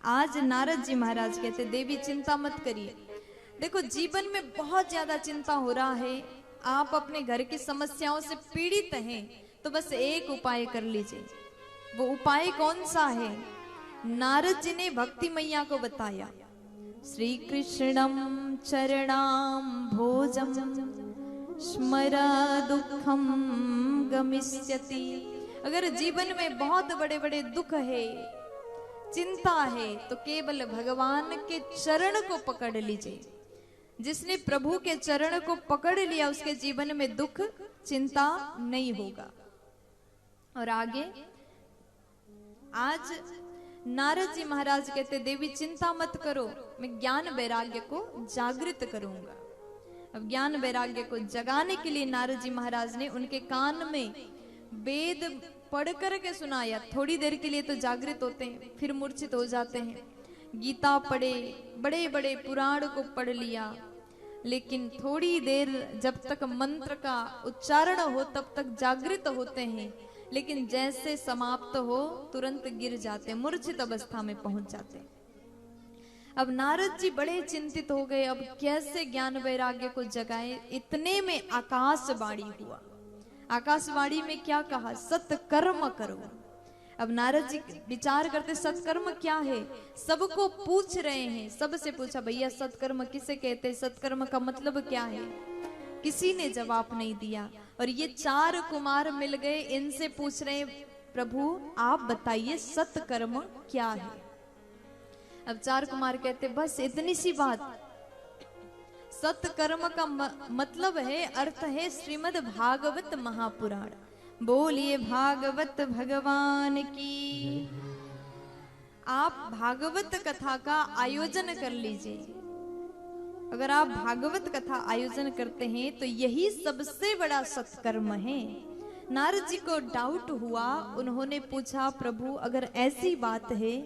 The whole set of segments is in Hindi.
आज नारद जी महाराज कहते देवी चिंता मत करिए। देखो जीवन में बहुत ज्यादा चिंता हो रहा है, आप अपने घर की समस्याओं से पीड़ित हैं, तो बस एक उपाय कर लीजिए। वो उपाय कौन सा है? नारद जी ने भक्ति मैया को बताया, श्री कृष्णम चरणाम भोजम स्मरा दुखम गमिष्यति। अगर जीवन में बहुत बड़े बड़े दुख है, चिंता है, तो केवल भगवान के चरण को पकड़ लीजिए। जिसने प्रभु के चरण को पकड़ लिया उसके जीवन में दुख चिंता नहीं होगा। और आगे आज नारद जी महाराज कहते देवी चिंता मत करो, मैं ज्ञान वैराग्य को जागृत करूंगा। अब ज्ञान वैराग्य को जगाने के लिए नारद जी महाराज ने उनके कान में वेद पढ़ करके सुनाया। थोड़ी देर के लिए तो जागृत होते हैं, फिर मूर्छित हो जाते हैं। गीता पढ़े, बड़े बड़े पुराण को पढ़ लिया, लेकिन थोड़ी देर जब तक मंत्र का उच्चारण हो तब तक जागृत होते हैं, लेकिन जैसे समाप्त हो तुरंत गिर जाते, मूर्छित अवस्था में पहुंच जाते। अब नारद जी बड़े चिंतित हो गए, अब कैसे ज्ञान वैराग्य को जगाए। इतने में आकाशवाणी हुआ। आकाशवाणी में क्या कहा? सत्कर्म करो। अब नारद जी विचार करते सत्कर्म क्या है, सबको पूछ रहे हैं। सबसे पूछा भैया सत्कर्म किसे कहते हैं, सत्कर्म का मतलब क्या है? किसी ने जवाब नहीं दिया। और ये 4 कुमार मिल गए, इनसे पूछ रहे हैं प्रभु आप बताइए सत्कर्म क्या है। अब 4 कुमार कहते बस इतनी सी बात। सत्कर्म का मतलब है, अर्थ है श्रीमद् भागवत महापुराण। बोलिए भागवत भगवान की। आप भागवत कथा का आयोजन कर लीजिए। अगर आप भागवत कथा आयोजन करते हैं तो यही सबसे बड़ा सत्कर्म है। नारद जी को डाउट हुआ, उन्होंने पूछा प्रभु अगर ऐसी बात है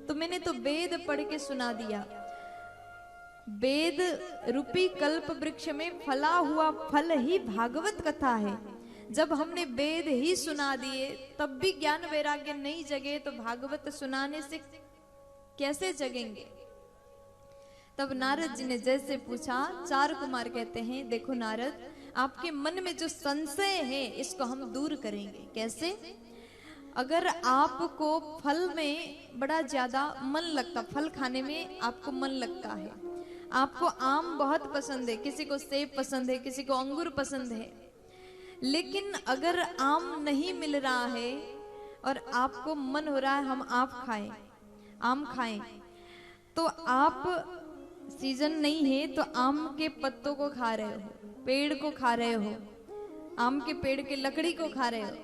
तो मैंने तो वेद पढ़ के सुना दिया। वेद रूपी कल्प वृक्ष में फला हुआ फल ही भागवत कथा है। जब हमने वेद ही सुना दिए तब भी ज्ञान वैराग्य नहीं जगे, तो भागवत सुनाने से कैसे जगेंगे? तब नारद जी ने जैसे पूछा, 4 कुमार कहते हैं देखो नारद, आपके मन में जो संशय है इसको हम दूर करेंगे। कैसे? अगर आपको फल में बड़ा ज्यादा मन लगता, फल खाने में आपको मन लगता है, आपको आम बहुत पसंद है, किसी को सेब पसंद है, किसी को अंगूर पसंद है, लेकिन अगर आम नहीं मिल रहा है और आपको मन हो रहा है हम आम खाएं, तो आप सीजन नहीं है तो आम के पत्तों को खा रहे हो, पेड़ को खा रहे हो, आम के पेड़ के लकड़ी को खा रहे हो।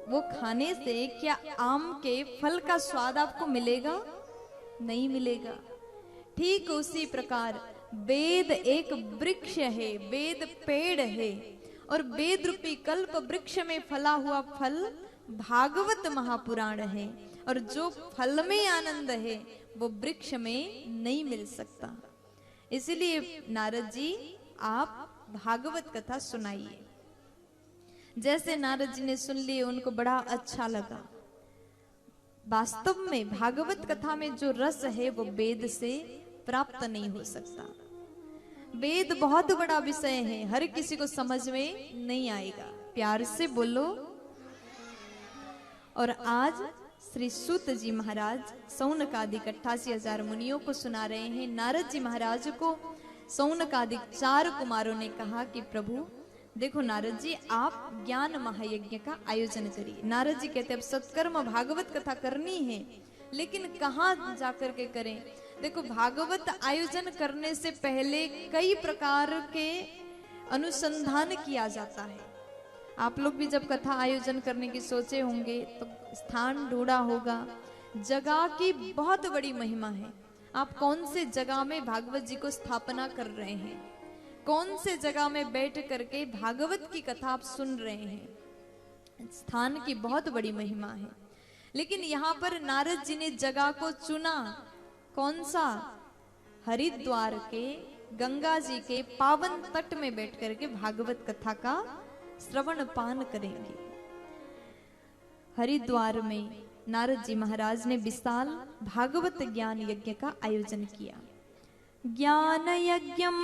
वो खाने से क्या आम के फल का स्वाद आपको मिलेगा? नहीं मिलेगा। ठीक उसी प्रकार वेद एक वृक्ष है, वेद पेड़ है, और वेद रूपी कल्प वृक्ष में फला हुआ फल भागवत महापुराण है। और जो फल में आनंद है वो वृक्ष में नहीं मिल सकता। इसलिए नारद जी आप भागवत कथा सुनाइए। जैसे नारद जी ने सुन लिए उनको बड़ा अच्छा लगा। वास्तव में भागवत कथा में जो रस है वो वेद से प्राप्त नहीं हो सकता। वेद बहुत बड़ा विषय है, हर किसी को समझ में नहीं आएगा। प्यार से बोलो। और आज श्री सूत जी महाराज सौनकादिक 88,000 मुनियों को सुना रहे हैं। नारद जी महाराज को सौनकादिक 4 कुमारों ने कहा कि प्रभु देखो नारद जी आप ज्ञान महायज्ञ का आयोजन करिए। नारद जी कहते अब सत्कर्म भागवत कथा करनी है, लेकिन कहाँ जाकर के करें? देखो भागवत आयोजन करने से पहले कई प्रकार के अनुसंधान किया जाता है। आप लोग भी जब कथा आयोजन करने की सोचे होंगे तो स्थान ढूंढा होगा। जगह की बहुत बड़ी महिमा है। आप कौन से जगह में भागवत जी को स्थापना कर रहे हैं, कौन से जगह में बैठ करके भागवत की कथा आप सुन रहे हैं, स्थान की बहुत बड़ी महिमा है। लेकिन यहाँ पर नारद जी ने जगह को चुना, कौन सा? हरिद्वार के गंगा जी के पावन तट में बैठ करके भागवत कथा का श्रवण पान करेंगे। हरिद्वार में नारद जी महाराज ने विशाल भागवत ज्ञान यज्ञ का आयोजन किया। ज्ञान यज्ञम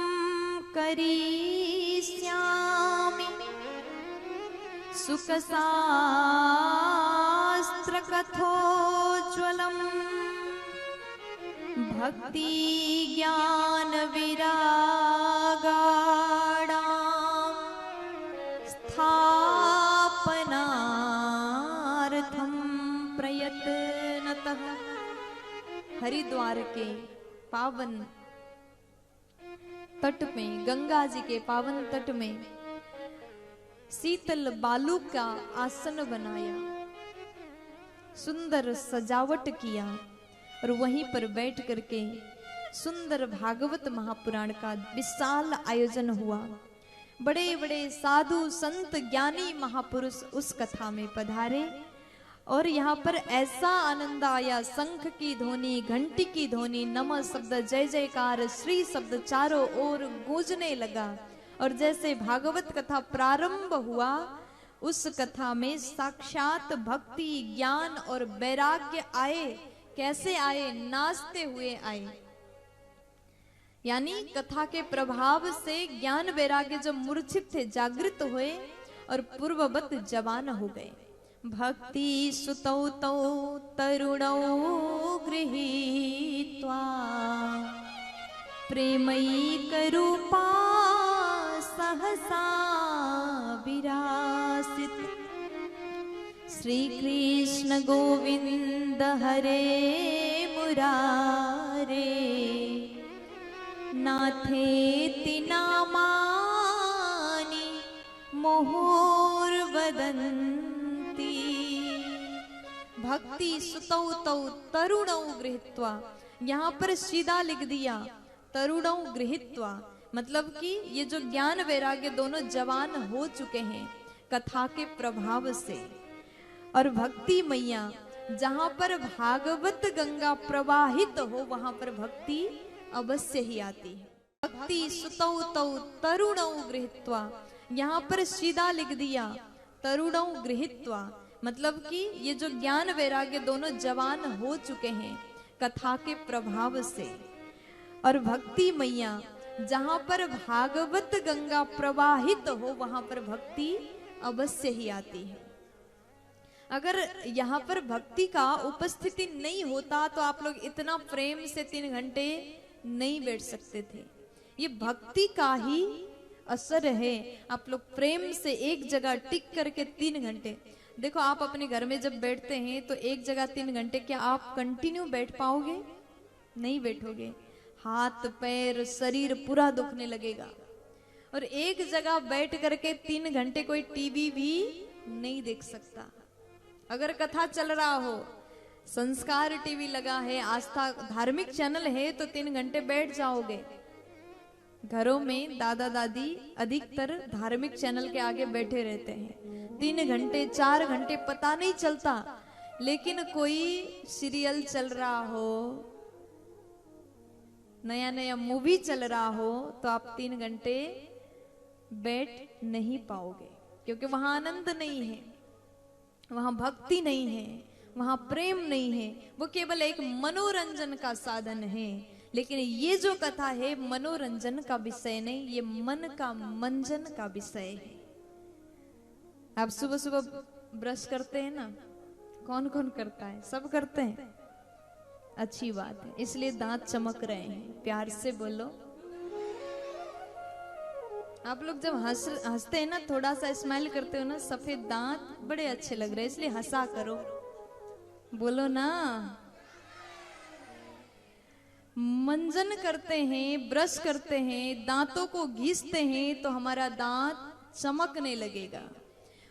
करिष्यामि सुख शास्त्र कथोज्वलम भक्ति ज्ञान विरागाणां स्थापनार्थम प्रयत्नतः। हरिद्वार के पावन तट में, गंगा जी के पावन तट में शीतल बालू का आसन बनाया, सुंदर सजावट किया और वहीं पर बैठ करके सुंदर भागवत महापुराण का विशाल आयोजन हुआ। बड़े बड़े साधु संत ज्ञानी महापुरुष उस कथा में पधारे और यहाँ पर ऐसा आनंद आया। शंख की ध्वनि, घंटी की ध्वनि, नमः शब्द, जय जयकार, श्री शब्द चारों ओर गूंजने लगा। और जैसे भागवत कथा प्रारंभ हुआ, उस कथा में साक्षात भक्ति, ज्ञान और वैराग्य आए। कैसे आए? नाचते हुए आए। यानी कथा के प्रभाव से ज्ञान वैराग्य जब मूर्छित थे, जागृत हुए और पूर्ववत जवान हो गए। भक्ति सुतौ तौ तरुणौ गृहीत्वा प्रेमैकरूपा सहसा विरासित। श्री कृष्ण गोविंद हरे मुरारे नाथेति नामानि मुहुर्वदन्ति। भक्ति सुतौ तौ तरुणौ गृहीत्वा, यहाँ पर सीधा लिख दिया तरुणौ गृहीत्वा, मतलब कि ये जो ज्ञान वैराग्य दोनों जवान हो चुके हैं कथा के प्रभाव से। और भक्ति मैया, जहां पर भागवत गंगा प्रवाहित हो वहां पर भक्ति अवश्य ही आती है। भक्ति सुतौ तौ तरुणौ गृहीत्वा, यहाँ पर सीधा लिख दिया तरुणौ गृहीत्वा, मतलब कि ये जो ज्ञान वैराग्य दोनों जवान हो चुके हैं कथा के प्रभाव से। और भक्ति मैया, जहां पर भागवत गंगा प्रवाहित हो वहां पर भक्ति अवश्य ही आती है। अगर यहाँ पर भक्ति का उपस्थिति नहीं होता तो आप लोग इतना प्रेम से 3 घंटे नहीं बैठ सकते थे। ये भक्ति का ही असर है। आप लोग प्रेम से एक जगह टिक करके 3 घंटे, देखो आप अपने घर में जब बैठते हैं तो एक जगह 3 घंटे क्या आप कंटिन्यू बैठ पाओगे? नहीं बैठोगे। हाथ पैर शरीर पूरा दुखने लगेगा। और एक जगह बैठ करके 3 घंटे कोई टीवी भी नहीं देख सकता। अगर कथा चल रहा हो, संस्कार टीवी लगा है, आस्था धार्मिक चैनल है, तो 3 घंटे बैठ जाओगे। घरों में दादा दादी अधिकतर धार्मिक चैनल के आगे बैठे रहते हैं। 3 घंटे 4 घंटे पता नहीं चलता। लेकिन कोई सीरियल चल रहा हो, नया नया मूवी चल रहा हो, तो आप 3 घंटे बैठ नहीं पाओगे, क्योंकि वहां आनंद नहीं है, वहां भक्ति नहीं है, वहां प्रेम नहीं है। वो केवल एक मनोरंजन का साधन है। लेकिन ये जो कथा है मनोरंजन का विषय नहीं, ये मन का मंजन का विषय है। आप सुबह सुबह ब्रश करते हैं ना? कौन कौन करता है? सब करते हैं। अच्छी बात है, इसलिए दांत चमक रहे हैं। प्यार से बोलो। आप लोग जब हंसते हैं ना, थोड़ा सा स्माइल करते हो ना, सफेद दांत बड़े अच्छे लग रहे हैं, इसलिए हंसा करो। बोलो ना। मंजन करते हैं, ब्रश करते हैं, दांतों को घिसते हैं तो हमारा दांत चमकने लगेगा।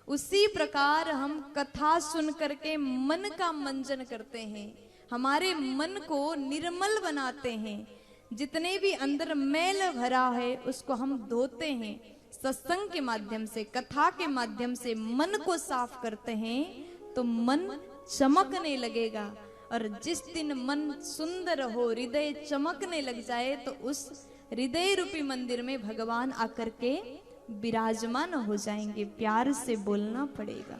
उसी प्रकार हम कथा सुन करके मन का मंजन करते हैं, हमारे मन को निर्मल बनाते हैं। जितने भी अंदर मैल भरा है उसको हम धोते हैं। सत्संग के माध्यम से, कथा के माध्यम से मन को साफ करते हैं तो मन चमकने लगेगा। और जिस दिन मन सुंदर हो, हृदय चमकने लग जाए, तो उस हृदय रूपी मंदिर में भगवान आकर के विराजमान हो जाएंगे। प्यार से बोलना पड़ेगा।